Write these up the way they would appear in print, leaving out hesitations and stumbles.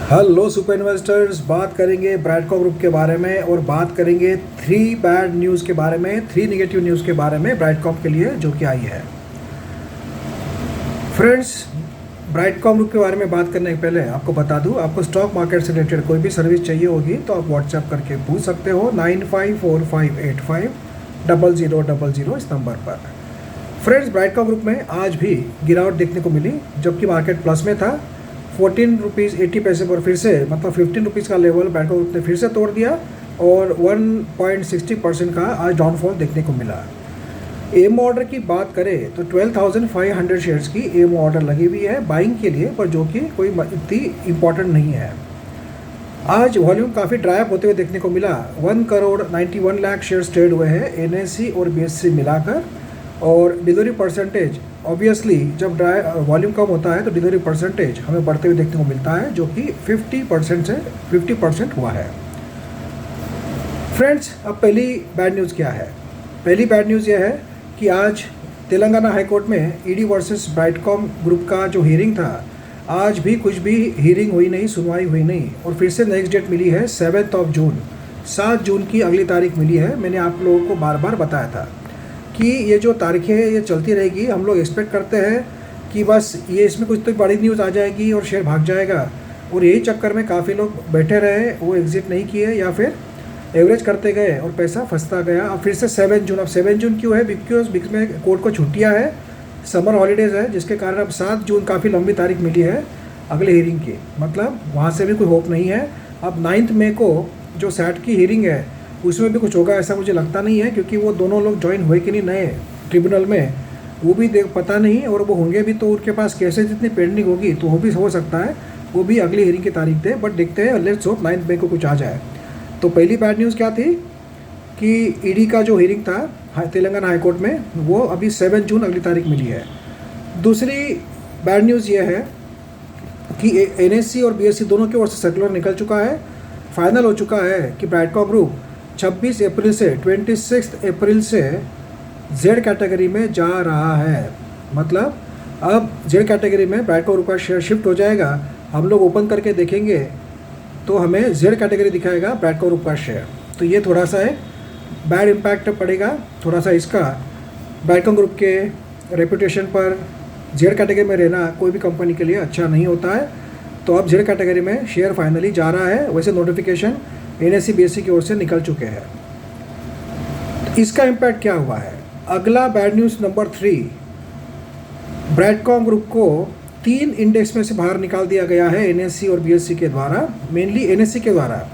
Hello super investors, बात करेंगे Broadcom group के बारे में और बात करेंगे 3 बैड न्यूज़ के बारे में, 3 नेगेटिव न्यूज़ के बारे में ब्राडकॉम के लिए जो कि आई है। फ्रेंड्स, ब्राडकॉम ग्रुप के बारे में बात करने के पहले आपको बता दूं, आपको स्टॉक मार्केट से रिलेटेड कोई भी सर्विस चाहिए होगी तो आप व्हाट्सएप करके पूछ सकते हो 9545850000 इस नंबर पर। फ्रेंड्स, ब्राडकॉम ग्रुप में आज भी गिरावट देखने को मिली, जबकि मार्केट प्लस में था। 14 रुपीज़ 80 पैसे पर फिर से, मतलब 15 रुपीज़ का लेवल ब्राडकॉम ग्रुप ने फिर से तोड़ दिया और 1.60% का आज डाउनफॉल देखने को मिला। एम ऑर्डर की बात करें तो 12,500 शेयर्स की एम ऑर्डर लगी हुई है बाइंग के लिए, पर जो कि कोई इतनी इम्पॉर्टेंट नहीं है। आज वॉल्यूम काफ़ी ड्राइप होते हुए देखने को मिला। 1,91,00,000 शेयर्स ट्रेड हुए हैं एनएससी और बीएससी मिलाकर, और डिलीवरी परसेंटेज ऑब्वियसली जब वॉल्यूम कम होता है तो डिलीवरी परसेंटेज हमें बढ़ते हुए देखने को मिलता है, जो कि 50% से 50% हुआ है। फ्रेंड्स, अब पहली बैड न्यूज़ क्या है? पहली बैड न्यूज़ यह है कि आज तेलंगाना हाई कोर्ट में ईडी वर्सेस ब्राडकॉम ग्रुप का जो हियरिंग था, आज भी कुछ भी हियरिंग हुई नहीं, सुनवाई हुई नहीं, और फिर से नेक्स्ट डेट मिली है 7 जून। 7 जून की अगली तारीख मिली है। मैंने आप लोगों को बार बार बताया था कि ये जो तारीखें हैं ये चलती रहेगी। हम लोग एक्सपेक्ट करते हैं कि बस ये इसमें कुछ तो बड़ी न्यूज़ आ जाएगी और शेयर भाग जाएगा, और यही चक्कर में काफ़ी लोग बैठे रहे, वो एग्जिट नहीं किए या फिर एवरेज करते गए और पैसा फंसता गया। अब फिर से 7 जून। अब 7 जून क्यों है? बिकॉज बीच में कोर्ट को छुट्टियाँ है, समर हॉलीडेज़ है, जिसके कारण अब 7 जून काफ़ी लंबी तारीख मिली है अगले हियरिंग की। मतलब वहाँ से भी कोई होप नहीं है। अब 9 मई को जो सैट की हियरिंग है उसमें भी कुछ होगा ऐसा मुझे लगता नहीं है, क्योंकि वो दोनों लोग ज्वाइन हुए कि नहीं नए ट्रिब्यूनल में वो भी पता नहीं, और वो होंगे भी तो उनके पास केसेस जितनी पेंडिंग होगी तो वो भी हो सकता है वो भी अगली हियरिंग की तारीख दे। बट देखते हैं, लेट्स होप 9 मई को कुछ आ जाए। तो पहली बैड न्यूज़ क्या थी कि ईडी का जो हियरिंग था तेलंगाना हाई कोर्ट में, वो अभी 7 जून अगली तारीख मिली है। दूसरी बैड न्यूज़ ये है कि एनएससी और बीएससी दोनों की ओर से सर्कुलर निकल चुका है, फाइनल हो चुका है कि ब्राडकॉम ग्रुप 26 अप्रैल से 26 अप्रैल से जेड कैटेगरी में जा रहा है। मतलब अब जेड कैटेगरी में ब्राडकॉम ग्रुप का शेयर शिफ्ट हो जाएगा। हम लोग ओपन करके देखेंगे तो हमें जेड कैटेगरी दिखाएगा ब्राडकॉम ग्रुप का शेयर। तो ये थोड़ा सा है बैड इम्पैक्ट पड़ेगा थोड़ा सा इसका ब्राडकॉम ग्रुप के रेपुटेशन पर। जेड कैटेगरी में रहना कोई भी कंपनी के लिए अच्छा नहीं होता है। तो अब जेड कैटेगरी में शेयर फाइनली जा रहा है। वैसे नोटिफिकेशन एनएससी बीएससी की ओर से निकल चुके हैं। इसका इम्पैक्ट क्या हुआ है? अगला bad news number 3, Broadcom group को 3 इंडेक्स में से बाहर निकाल दिया गया है एनएससी और बीएससी के द्वारा, मेनली एनएससी के द्वारा।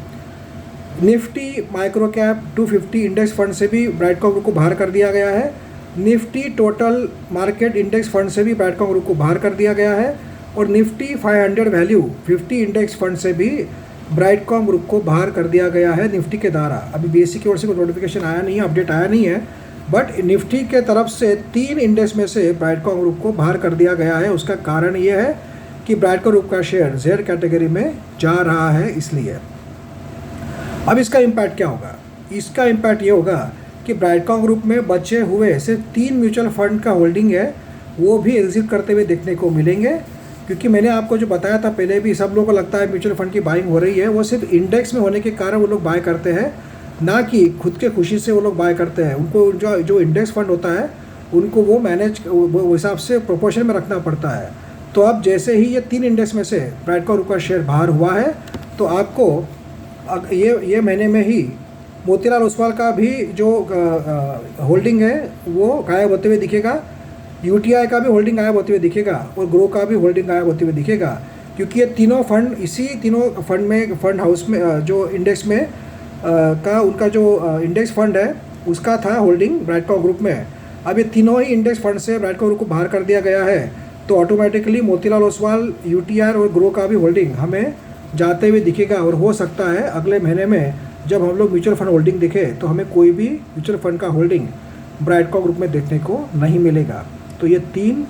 Nifty micro cap 250 index fund से भी ब्राडकॉम ग्रुप को बाहर कर दिया गया है। Nifty total market index fund से भी ब्राडकॉम ग्रुप को बाहर कर दिया गया है, और निफ्टी 500 वैल्यू 50 इंडेक्स फंड से भी ब्राडकॉम ग्रुप को बाहर कर दिया गया है निफ्टी के द्वारा। अभी बीएससी की ओर से कोई नोटिफिकेशन आया नहीं है, अपडेट आया नहीं है, बट निफ्टी के तरफ से 3 इंडेक्स में से ब्राडकॉम ग्रुप को बाहर कर दिया गया है। उसका कारण ये है कि ब्राडकॉम ग्रुप का शेयर जेड कैटेगरी में जा रहा है, इसलिए। अब इसका इम्पैक्ट क्या होगा? इसका इम्पैक्ट ये होगा कि ब्राडकॉम ग्रुप में बचे हुए सिर्फ 3 म्यूचुअल फंड का होल्डिंग है, वो भी एग्जिट करते हुए देखने को मिलेंगे। क्योंकि मैंने आपको जो बताया था पहले भी, सब लोगों को लगता है म्यूचुअल फंड की बाइंग हो रही है, वो सिर्फ इंडेक्स में होने के कारण वो लोग बाय करते हैं, ना कि खुद के खुशी से वो लोग बाय करते हैं। उनको जो इंडेक्स फंड होता है उनको वो मैनेज वो हिसाब से प्रोपोर्शन में रखना पड़ता है। तो अब जैसे ही ये 3 इंडेक्स में से ब्राडकॉम ग्रुप का शेयर बाहर हुआ है, तो आपको ये महीने में ही मोतीलाल ओसवाल का भी जो होल्डिंग है वो गायब होते हुए दिखेगा, यूटीआई का भी होल्डिंग गायब होते हुए दिखेगा, और ग्रो का भी होल्डिंग गायब होते हुए दिखेगा। क्योंकि ये तीनों फंड इसी तीनों फंड में, फंड हाउस में जो इंडेक्स में का उनका जो इंडेक्स फंड है उसका था होल्डिंग ब्राडकॉम ग्रुप में। अब ये तीनों ही इंडेक्स फंड से ब्राडकॉम ग्रुप को बाहर कर दिया गया है, तो ऑटोमेटिकली मोतीलाल ओसवाल, यूटीआई और ग्रो का भी होल्डिंग हमें जाते हुए दिखेगा। और हो सकता है अगले महीने में जब हम लोग म्यूचुअल फंड होल्डिंग दिखे तो हमें कोई भी म्यूचुअल फंड का होल्डिंग ब्राडकॉम ग्रुप में देखने को नहीं मिलेगा। तो ये 3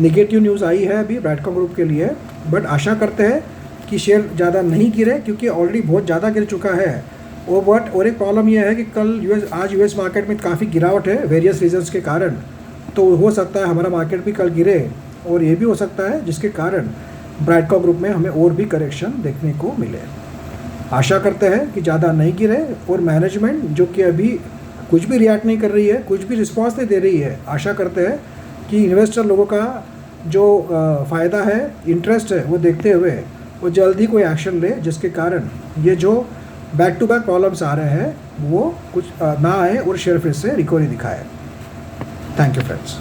नेगेटिव न्यूज़ आई है अभी ब्राडकॉम ग्रुप के लिए, बट आशा करते हैं कि शेयर ज़्यादा नहीं गिरे, क्योंकि ऑलरेडी बहुत ज़्यादा गिर चुका है। और एक प्रॉब्लम यह है कि आज यूएस मार्केट में काफ़ी गिरावट है वेरियस रीजंस के कारण, तो हो सकता है हमारा मार्केट भी कल गिरे, और ये भी हो सकता है जिसके कारण ब्राइडकॉम ग्रुप में हमें और भी करेक्शन देखने को मिले। आशा करते हैं कि ज़्यादा नहीं गिरे और मैनेजमेंट जो कि अभी कुछ भी रिएक्ट नहीं कर रही है, कुछ भी रिस्पॉन्स नहीं दे रही है, आशा करते हैं कि इन्वेस्टर लोगों का जो फ़ायदा है, इंटरेस्ट है, वो देखते हुए वो जल्दी कोई एक्शन ले, जिसके कारण ये जो बैक टू बैक प्रॉब्लम्स आ रहे हैं वो कुछ ना आए और शेयर फिर से रिकवरी दिखाए। Thank you friends.